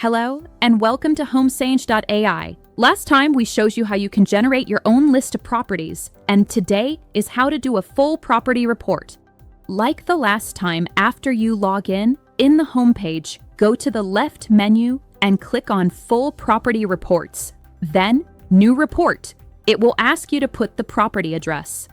Hello, and welcome to Homesage.ai. Last time we showed you how you can generate your own list of properties, and today is how to do a full property report. Like the last time, after you log in the homepage, go to the left menu and click on Full Property Reports. Then, New Report. It will ask you to put the property address.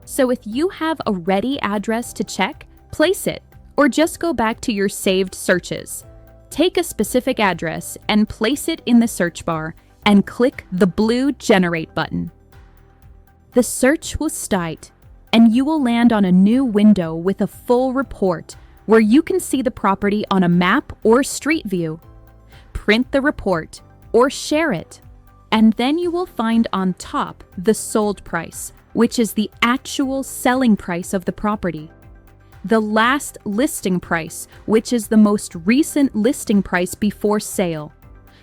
So if you have a ready address to check, place it, or just go back to your saved searches. Take a specific address and place it in the search bar and click the blue Generate button. The search will start, and you will land on a new window with a full report where you can see the property on a map or street view. Print the report or share it, and then you will find on top the sold price, which is the actual selling price of the property. The last listing price, which is the most recent listing price before sale.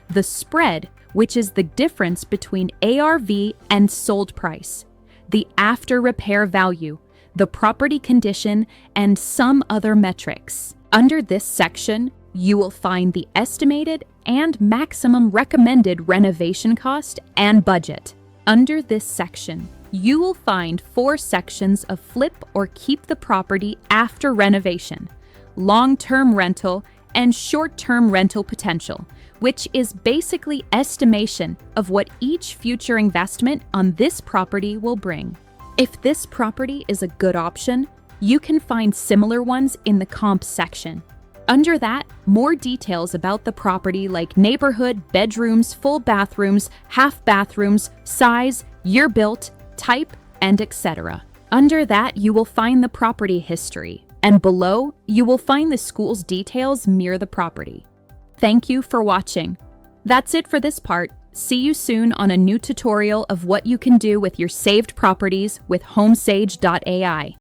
The spread, which is the difference between ARV and sold price. The after repair value, the property condition, and some other metrics. Under this section, you will find the estimated and maximum recommended renovation cost and budget. Under this section, you will find 4 sections of flip or keep the property after renovation, long-term rental, and short-term rental potential, which is basically estimation of what each future investment on this property will bring. If this property is a good option, you can find similar ones in the comps section. Under that, more details about the property like neighborhood, bedrooms, full bathrooms, half bathrooms, size, year built, type, and etc. Under that, you will find the property history, and below, you will find the school's details near the property. Thank you for watching. That's it for this part. See you soon on a new tutorial of what you can do with your saved properties with Homesage.ai.